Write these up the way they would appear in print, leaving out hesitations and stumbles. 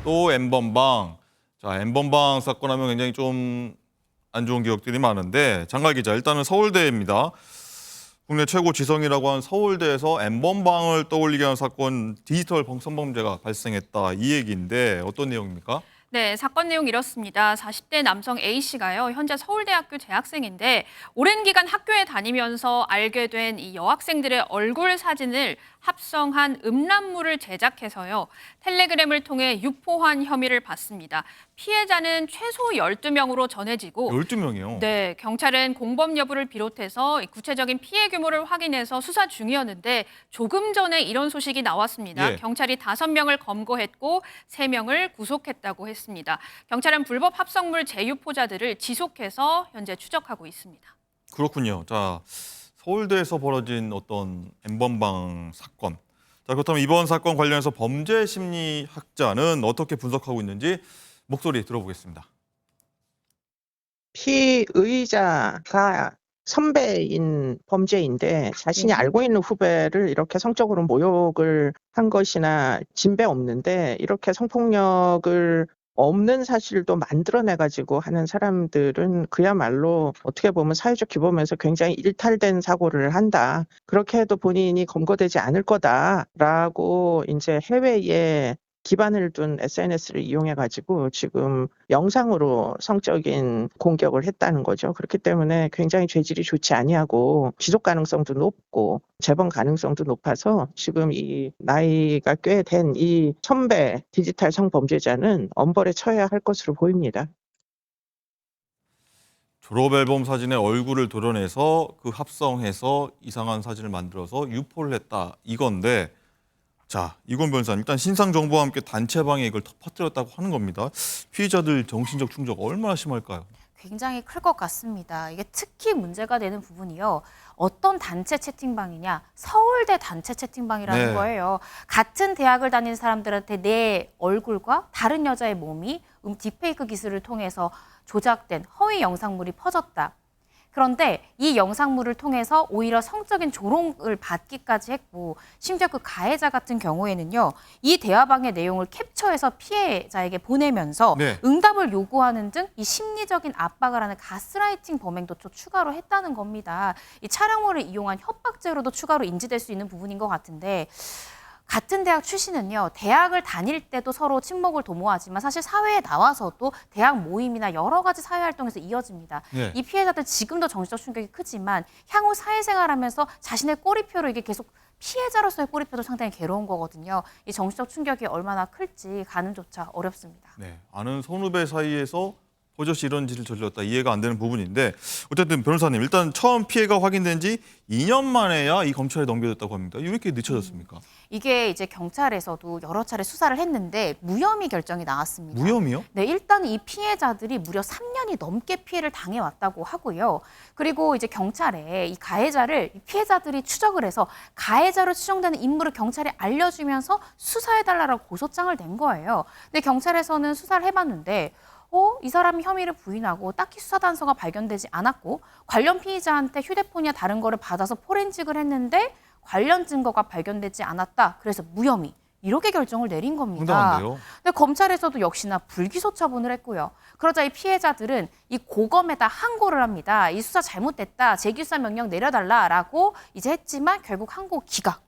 또 N번방. 자, N번방 사건 하면 굉장히 좀 안 좋은 기억들이 많은데 장갈 기자, 일단은 서울대입니다. 국내 최고 지성이라고 한 서울대에서 N번방을 떠올리게 하는 사건, 디지털 성범죄가 발생했다, 이 얘기인데 어떤 내용입니까? 네, 사건 내용 이렇습니다. 40대 남성 A씨가요, 현재 서울대학교 재학생인데 오랜 기간 학교에 다니면서 알게 된 이 여학생들의 얼굴 사진을 합성한 음란물을 제작해서요, 텔레그램을 통해 유포한 혐의를 받습니다. 피해자는 최소 12명으로 전해지고 12명이요? 네, 경찰은 공범 여부를 비롯해서 구체적인 피해 규모를 확인해서 수사 중이었는데 조금 전에 이런 소식이 나왔습니다. 예. 경찰이 5명을 검거했고 3명을 구속했다고 했습니다. 경찰은 불법 합성물 재유포자들을 지속해서 현재 추적하고 있습니다. 그렇군요. 자, 서울대에서 벌어진 어떤 N번방 사건. 자, 그렇다면 이번 사건 관련해서 범죄 심리학자는 어떻게 분석하고 있는지 목소리 들어보겠습니다. 피의자가 선배인 범죄인데 자신이 알고 있는 후배를 이렇게 성적으로 모욕을 한 것이나 진배 없는데 이렇게 성폭력을 없는 사실도 만들어내가지고 하는 사람들은 그야말로 어떻게 보면 사회적 규범에서 굉장히 일탈된 사고를 한다. 그렇게 해도 본인이 검거되지 않을 거다라고 이제 해외에 기반을 둔 SNS를 이용해가지고 지금 영상으로 성적인 공격을 했다는 거죠. 그렇기 때문에 굉장히 죄질이 좋지 아니하고 지속 가능성도 높고 재범 가능성도 높아서 지금 이 나이가 꽤 된 이 선배 디지털 성범죄자는 엄벌에 처해야 할 것으로 보입니다. 졸업 앨범 사진에 얼굴을 도려내서 그 합성해서 이상한 사진을 만들어서 유포를 했다, 이건데, 자, 이건 변호사님, 일단 신상 정보와 함께 단체방에 이걸 퍼뜨렸다고 하는 겁니다. 피의자들 정신적 충격 얼마나 심할까요? 굉장히 클 것 같습니다. 이게 특히 문제가 되는 부분이요. 어떤 단체 채팅방이냐? 서울대 단체 채팅방이라는 네. 거예요. 같은 대학을 다니는 사람들한테 내 얼굴과 다른 여자의 몸이 딥페이크 기술을 통해서 조작된 허위 영상물이 퍼졌다. 그런데 이 영상물을 통해서 오히려 성적인 조롱을 받기까지 했고, 심지어 그 가해자 같은 경우에는요, 이 대화방의 내용을 캡처해서 피해자에게 보내면서 네. 응답을 요구하는 등 이 심리적인 압박을 하는 가스라이팅 범행도 또 추가로 했다는 겁니다. 이 촬영물을 이용한 협박죄로도 추가로 인지될 수 있는 부분인 것 같은데, 같은 대학 출신은요, 대학을 다닐 때도 서로 친목을 도모하지만 사실 사회에 나와서도 대학 모임이나 여러 가지 사회활동에서 이어집니다. 네. 이 피해자들 지금도 정신적 충격이 크지만 향후 사회생활하면서 자신의 꼬리표로 이게 계속 피해자로서의 꼬리표도 상당히 괴로운 거거든요. 이 정신적 충격이 얼마나 클지 가늠조차 어렵습니다. 네, 아는 선후배 사이에서 버젓이 이런 짓을 저질렀다, 이해가 안 되는 부분인데, 어쨌든 변호사님, 일단 처음 피해가 확인된 지 2년 만에야 이 검찰에 넘겨졌다고 합니다. 왜 이렇게 늦춰졌습니까? 이게 이제 경찰에서도 여러 차례 수사를 했는데 무혐의 결정이 나왔습니다. 무혐의요? 네, 일단 이 피해자들이 무려 3년이 넘게 피해를 당해왔다고 하고요. 그리고 이제 경찰에 이 가해자를 이 피해자들이 추적을 해서 가해자로 추정되는 인물을 경찰에 알려주면서 수사해달라고 고소장을 낸 거예요. 근데 경찰에서는 수사를 해봤는데 이 사람이 혐의를 부인하고 딱히 수사 단서가 발견되지 않았고 관련 피의자한테 휴대폰이나 다른 거를 받아서 포렌식을 했는데 관련 증거가 발견되지 않았다. 그래서 무혐의. 이렇게 결정을 내린 겁니다. 황당한데요? 근데 검찰에서도 역시나 불기소 처분을 했고요. 그러자 이 피해자들은 이 고검에다 항고를 합니다. 이 수사 잘못됐다. 재기수사 명령 내려달라라고 이제 했지만 결국 항고 기각.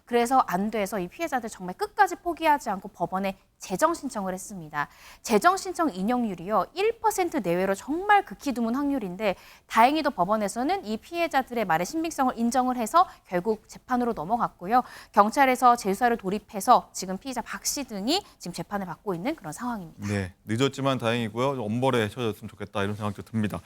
그래서 안 돼서 이 피해자들 정말 끝까지 포기하지 않고 법원에 재정 신청을 했습니다. 재정 신청 인용률이요, 1% 내외로 정말 극히 드문 확률인데 다행히도 법원에서는 이 피해자들의 말의 신빙성을 인정을 해서 결국 재판으로 넘어갔고요. 경찰에서 재수사를 돌입해서 지금 피의자 박 씨 등이 지금 재판을 받고 있는 그런 상황입니다. 네, 늦었지만 다행이고요. 엄벌에 처졌으면 좋겠다, 이런 생각도 듭니다.